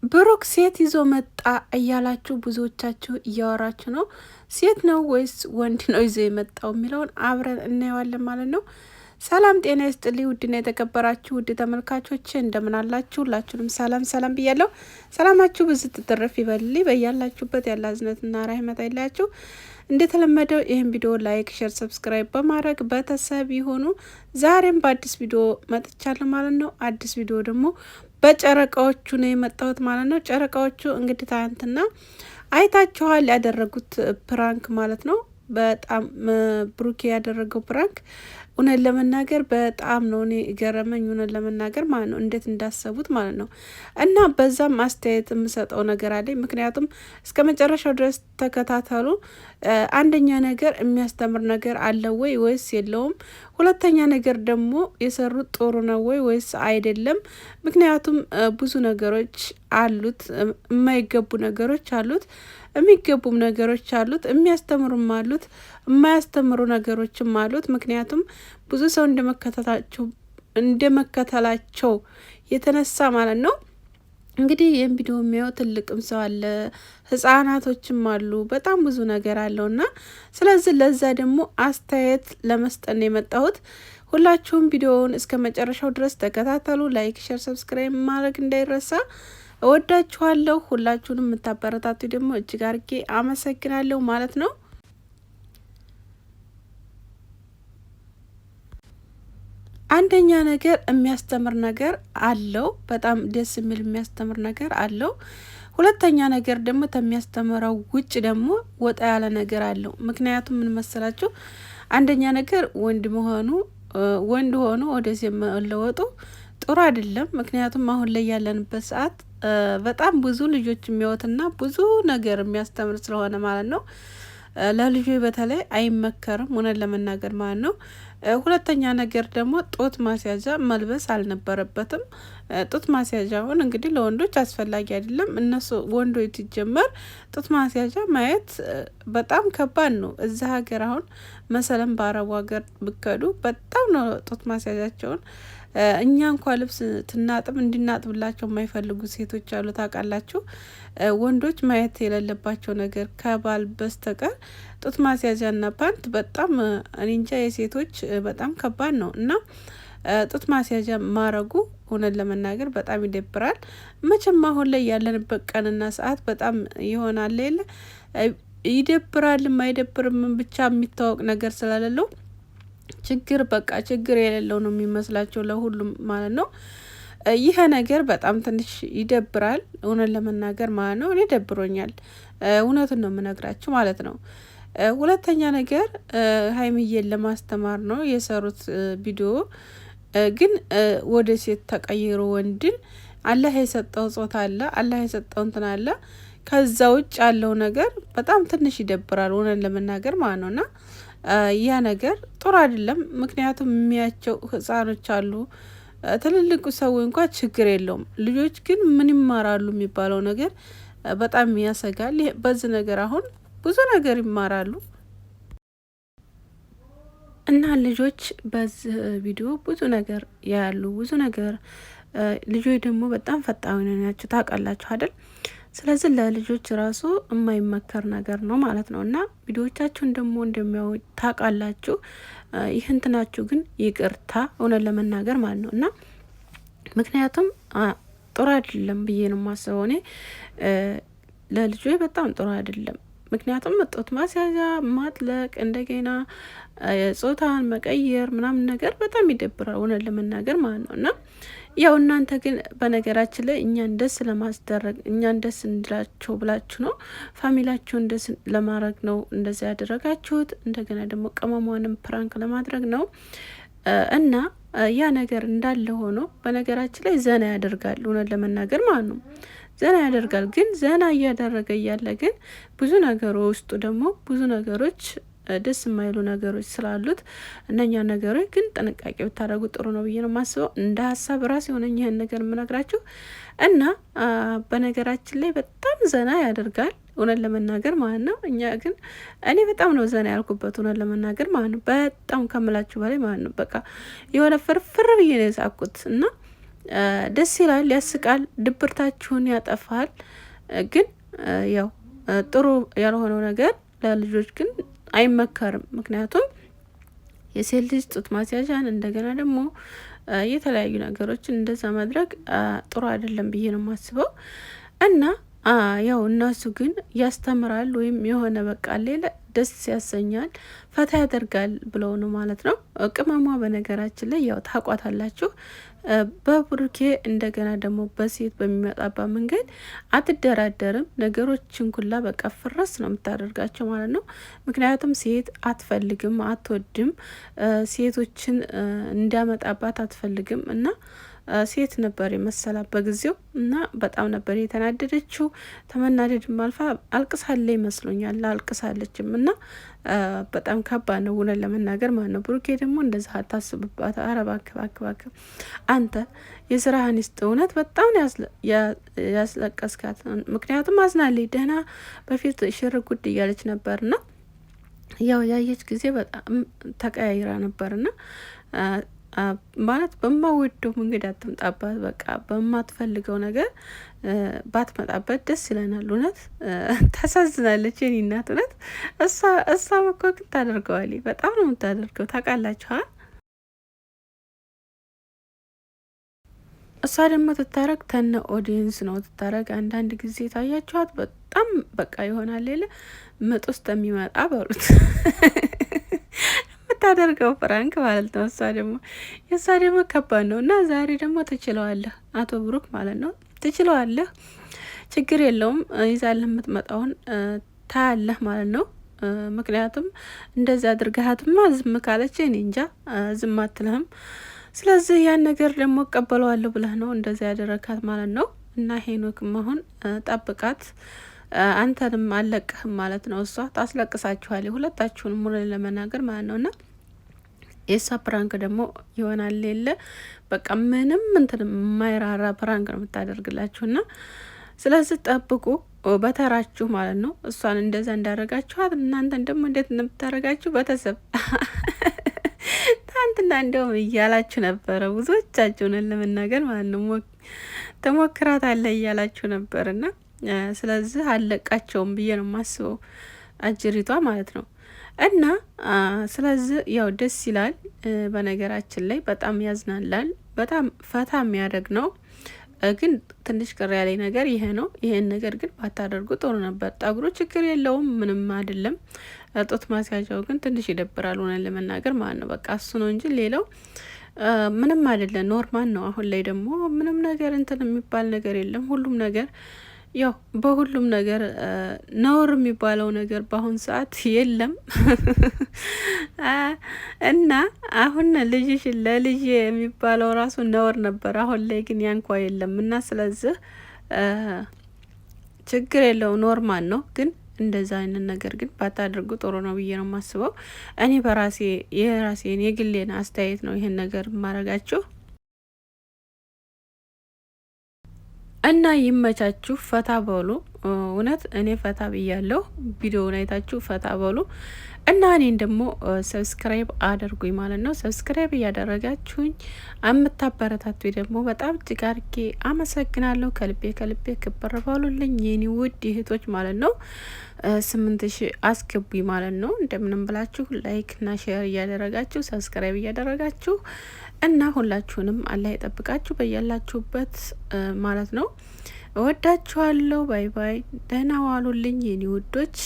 ብሩክ ሴት ይዞ መጣ እያላችሁ ብዙዎቻችሁ እያወራችሁ ነው። ሴት ነው ወይስ ወንድ ነው ይዞ የመጣው የሚለውን አብረን እናየዋለን ማለት ነው። ሰላም ጤና ይስጥልኝ ውድና የተከበራችሁ ውድ ተመልካቾች እንደምን አላችሁ? ሁላችሁንም ሰላም ብያለሁ። ሰላማችሁ ብዙ ትትረፍ ይበልልኝ። በያላችሁበት ያለ እዝነትና ራህመት አይለያችሁ። እንደተለመደው ይህን ቪዲዮ ላይክ፣ ሼር፣ ሰብስክራይብ በማድረግ ቤተሰብ ይሁኑ። ዛሬም በአዲስ ቪዲዮ መጥቻለሁ ማለት ነው። አዲስ ቪዲዮ ደግሞ በጨረቃዎቹ ነው የመጣሁት ማለት ነው። ጨረቃዎቹ እንግዲህ ትናንትና አይታችኋል ያደረጉት ፕራንክ ማለት ነው። በጣም ብሩኬ ያደረገው ፕራንክ እውነት ለመናገር በጣም ነው እኔ ገረመኝ። እውነት ለመናገር ማለት ነው እንዴት እንዳሰቡት ማለት ነው። እና በዛም አስተያየት የምሰጠው ነገር አለኝ። ምክንያቱም እስከ መጨረሻው ድረስ ተከታተሉ። አንደኛ ነገር የሚያስተምር ነገር አለው ወይ ወይስ የለውም? ሁለተኛ ነገር ደግሞ የሰሩት ጥሩ ነው ወይ ወይስ አይደለም? ምክንያቱም ብዙ ነገሮች አሉት፣ የማይገቡ ነገሮች አሉት፣ የሚገቡም ነገሮች አሉት፣ የሚያስተምሩም አሉት፣ የማያስተምሩ ነገሮችም አሉት። ምክንያቱም ብዙ ሰው እንደመከተላቸው የተነሳ ማለት ነው። እንግዲህ ይህን ቪዲዮ የሚያየው ትልቅም ሰው አለ፣ ህጻናቶችም አሉ፣ በጣም ብዙ ነገር አለው እና ስለዚህ ለዛ ደግሞ አስተያየት ለመስጠት ነው የመጣሁት። ሁላችሁም ቪዲዮውን እስከ መጨረሻው ድረስ ተከታተሉ። ላይክ፣ ሼር፣ ሰብስክራይብ ማድረግ እንዳይረሳ። እወዳችኋለሁ። ሁላችሁንም የምታበረታቱ ደግሞ እጅግ አርጌ አመሰግናለሁ ማለት ነው። አንደኛ ነገር የሚያስተምር ነገር አለው፣ በጣም ደስ የሚል የሚያስተምር ነገር አለው። ሁለተኛ ነገር ደግሞ ከሚያስተምረው ውጭ ደግሞ ወጣ ያለ ነገር አለው። ምክንያቱም ምን መሰላችሁ? አንደኛ ነገር ወንድ ሆኖ ወደዚህ መለወጡ ጥሩ አይደለም። ምክንያቱም አሁን ላይ ያለንበት ሰዓት በጣም ብዙ ልጆች የሚያወትና ብዙ ነገር የሚያስተምር ስለሆነ ማለት ነው። ለልጆ በተለይ አይመከርም እውነት ለመናገር ማለት ነው። ሁለተኛ ነገር ደግሞ ጡት ማስያዣ መልበስ አልነበረበትም። ጡት ማስያዣውን እንግዲህ ለወንዶች አስፈላጊ አይደለም። እነሱ ወንዶች ሲጀመር ጡት ማስያዣ ማየት በጣም ከባድ ነው። እዛ ሀገር አሁን መሰለን በአረቡ ሀገር ብከዱ በጣም ነው ጡት ማስያዣቸውን እኛ እንኳ ልብስ ትናጥብ እንድናጥብላቸው የማይፈልጉ ሴቶች አሉ ታውቃላችሁ። ወንዶች ማየት የሌለባቸው ነገር ከባል በስተቀር ጡት ማስያዣና ፓንት በጣም እኔ እንጃ የሴቶች በጣም ከባድ ነው እና ጡት ማስያዣ ማረጉ እውነት ለመናገር በጣም ይደብራል። መቼም አሁን ላይ ያለንበት ቀንና ሰዓት በጣም ይሆናል የለ ይደብራልም አይደብርም ብቻ የሚታወቅ ነገር ስለሌለው ችግር የሌለው ነው የሚመስላቸው ለሁሉም ማለት ነው። ይሄ ነገር በጣም ትንሽ ይደብራል እውነት ለመናገር ማለት ነው። እኔ ደብሮኛል፣ እውነቱን ነው የምነግራችሁ ማለት ነው። ሁለተኛ ነገር ሀይሚዬን ለማስተማር ነው የሰሩት ቪዲዮ። ግን ወደ ሴት ተቀይሮ ወንድን አላህ የሰጠው ጾታ አለ፣ አላህ የሰጠው እንትን አለ። ከዛ ውጭ ያለው ነገር በጣም ትንሽ ይደብራል እውነት ለመናገር ማለት ነውና ያ ነገር ጥሩ አይደለም። ምክንያቱም የሚያቸው ህጻኖች አሉ፣ ትልልቁ ሰው እንኳ ችግር የለውም። ልጆች ግን ምን ይማራሉ የሚባለው ነገር በጣም ያሰጋል። በዚህ ነገር አሁን ብዙ ነገር ይማራሉ እና ልጆች በዚህ ቪዲዮ ብዙ ነገር ያያሉ፣ ብዙ ነገር ልጆች ደግሞ በጣም ፈጣን ናቸው ታውቃላችሁ አይደል? ስለዚህ ለልጆች ራሱ የማይመከር ነገር ነው ማለት ነው። እና ቪዲዮቻችሁን ደግሞ እንደሚያው ታውቃላችሁ። ይህ እንትናችሁ ግን ይቅርታ እውነት ለመናገር ማለት ነው። እና ምክንያቱም ጥሩ አይደለም ብዬ ነው የማስበው እኔ ለልጆች በጣም ጥሩ አይደለም። ምክንያቱም ጡት ማስያዣ ማጥለቅ እንደገና ጾታን መቀየር ምናምን ነገር በጣም ይደብራል እውነት ለመናገር ማለት ነው። እና ያው እናንተ ግን በነገራችን ላይ እኛን ደስ ለማስደረግ እኛን ደስ እንድላቸው ብላችሁ ነው፣ ፋሚላችሁን ደስ ለማድረግ ነው እንደዚያ ያደረጋችሁት። እንደገና ደግሞ ቅመሟንም ፕራንክ ለማድረግ ነው እና ያ ነገር እንዳለ ሆኖ በነገራችን ላይ ዘና ያደርጋል እውነት ለመናገር ማለት ነው። ዘና ያደርጋል። ግን ዘና እያደረገ እያለ ግን ብዙ ነገሩ ውስጡ ደግሞ ብዙ ነገሮች ደስ የማይሉ ነገሮች ስላሉት እነኛ ነገሮች ግን ጥንቃቄ ብታደርጉ ጥሩ ነው ብዬ ነው የማስበው። እንደ ሀሳብ ራስ የሆነኝ ይህን ነገር የምነግራችሁ እና በነገራችን ላይ በጣም ዘና ያደርጋል እውነት ለመናገር ማለት ነው። እኛ ግን እኔ በጣም ነው ዘና ያልኩበት እውነት ለመናገር ማለት ነው። በጣም ከምላችሁ በላይ ማለት ነው። በቃ የሆነ ፍርፍር ብዬ ነው የሳኩት እና ደስ ይላል፣ ያስቃል፣ ድብርታችሁን ያጠፋል። ግን ያው ጥሩ ያልሆነው ነገር ለልጆች ግን አይመከርም። ምክንያቱም የሴት ልጅ ጡት ማስያዣን እንደገና ደግሞ የተለያዩ ነገሮችን እንደዛ ማድረግ ጥሩ አይደለም ብዬ ነው የማስበው። እና ያው እነሱ ግን ያስተምራል ወይም የሆነ በቃ ሌላ ደስ ያሰኛል፣ ፈታ ያደርጋል ብለው ነው ማለት ነው። ቅመሟ በነገራችን ላይ ያው ታቋታላችሁ በብሩኬ እንደገና ደግሞ በሴት በሚመጣባት መንገድ አትደራደርም። ነገሮችን ኩላ በቃ ፍረስ ነው የምታደርጋቸው ማለት ነው። ምክንያቱም ሴት አትፈልግም፣ አትወድም፣ ሴቶችን እንዲያመጣባት አትፈልግም እና ሴት ነበር የመሰላት በጊዜው እና በጣም ነበር የተናደደችው። ተመናደድም አልፋ አልቅሳለ ይመስሎኛል፣ አልቅሳለችም እና በጣም ከባድ ነው እውነት ለመናገር ማለት ነው። ብሩኬ ደግሞ እንደዛ አታስብባት። ኧረ እባክህ እባክህ እባክህ አንተ የስራህን ይስጥ። እውነት በጣም ያስለቀስካት። ምክንያቱም አዝናለች። ደህና በፊት ሽር ጉድ እያለች ነበርና ያው ያየች ጊዜ በጣም ተቀያይራ ነበርና ማለት በማወደው መንገድ አትምጣባት። በቃ በማትፈልገው ነገር ባትመጣበት ደስ ይለናል። እውነት ታሳዝናለች የኔ እናት። እውነት እሷ እኮ ግን ታደርገዋለች። በጣም ነው የምታደርገው ታውቃላችሁ። እሷ ደግሞ ትታረግ ተነ ኦዲየንስ ነው ትታረግ። አንዳንድ ጊዜ ታያችኋት በጣም በቃ ይሆናል ሌለ ምጥ ውስጥ የሚመጣ በሩት የምታደርገው ፍራንክ ማለት ነው። የእሷ ደግሞ ከባድ ነው እና ዛሬ ደግሞ ትችለዋለህ አቶ ብሩክ ማለት ነው። ትችለዋለህ፣ ችግር የለውም። ይዛለህ የምትመጣውን ታያለህ ማለት ነው። ምክንያቱም እንደዚህ አድርገሃትማ ዝም ካለች እኔ እንጃ ዝም አትልህም። ስለዚህ ያን ነገር ደግሞ እቀበለዋለሁ ብለህ ነው እንደዚህ ያደረካት ማለት ነው። እና ሄኖክም አሁን ጠብቃት፣ አንተንም አለቅህም ማለት ነው። እሷ ታስለቅሳችኋል ሁለታችሁንም ሙሉ ለመናገር ማለት ነው። እና የእሷ ፕራንክ ደግሞ ይሆናል የለ በቃ ምንም እንትን የማይራራ ፕራንክ ነው የምታደርግላችሁ። ና ስለዚህ ጠብቁ በተራችሁ ማለት ነው። እሷን እንደዛ እንዳረጋችኋት እናንተን ደግሞ እንዴት እንደምታረጋችሁ ቤተሰብ ትናንትና እንደውም እያላችሁ ነበረ ብዙዎቻችሁን ለመናገር ማለት ነው። ተሞክራታለህ እያላችሁ ነበር እና ስለዚህ አለቃቸውም ብዬ ነው የማስበው አጅሪቷ ማለት ነው። እና ስለዚህ ያው ደስ ይላል። በነገራችን ላይ በጣም ያዝናላል፣ በጣም ፈታ የሚያደርግ ነው። ግን ትንሽ ቅር ያለኝ ነገር ይሄ ነው። ይሄን ነገር ግን ባታደርጉ ጥሩ ነበር። ጠጉሩ ችግር የለውም ምንም አይደለም። ጡት ማስያዣው ግን ትንሽ ይደብራል ሆነን ለመናገር ማለት ነው። በቃ እሱ ነው እንጂ ሌላው ምንም አይደለም፣ ኖርማል ነው። አሁን ላይ ደግሞ ምንም ነገር እንትን የሚባል ነገር የለም። ሁሉም ነገር ያው በሁሉም ነገር ነውር የሚባለው ነገር በአሁን ሰዓት የለም። እና አሁን ልጅሽ ለልጅ የሚባለው ራሱ ነውር ነበር። አሁን ላይ ግን ያንኳ የለም። እና ስለዚህ ችግር የለው ኖርማል ነው። ግን እንደዛ አይነት ነገር ግን ባታደርጉ ጥሩ ነው ብዬ ነው የማስበው። እኔ በራሴ የራሴን የግሌን አስተያየት ነው ይሄን ነገር ማረጋችሁ። እና ይመቻችሁ፣ ፈታ በሉ። እውነት እኔ ፈታ ብያለሁ። ቪዲዮውን አይታችሁ ፈታ በሉ እና እኔን ደግሞ ሰብስክራይብ አድርጉኝ ማለት ነው። ሰብስክራይብ እያደረጋችሁኝ የምታበረታቱ ደግሞ በጣም እጅግ አድርጌ አመሰግናለሁ። ከልቤ ክብር በሉልኝ የኔ ውድ እህቶች ማለት ነው። 8000 አስገቡኝ ማለት ነው። እንደምንም ብላችሁ ላይክ እና ሼር እያደረጋችሁ ሰብስክራይብ እያደረጋችሁ እና ሁላችሁንም አላህ ይጠብቃችሁ በያላችሁበት ማለት ነው። እወዳችኋለሁ። ባይ ባይ። ደህና ዋሉልኝ የኔ ውዶች።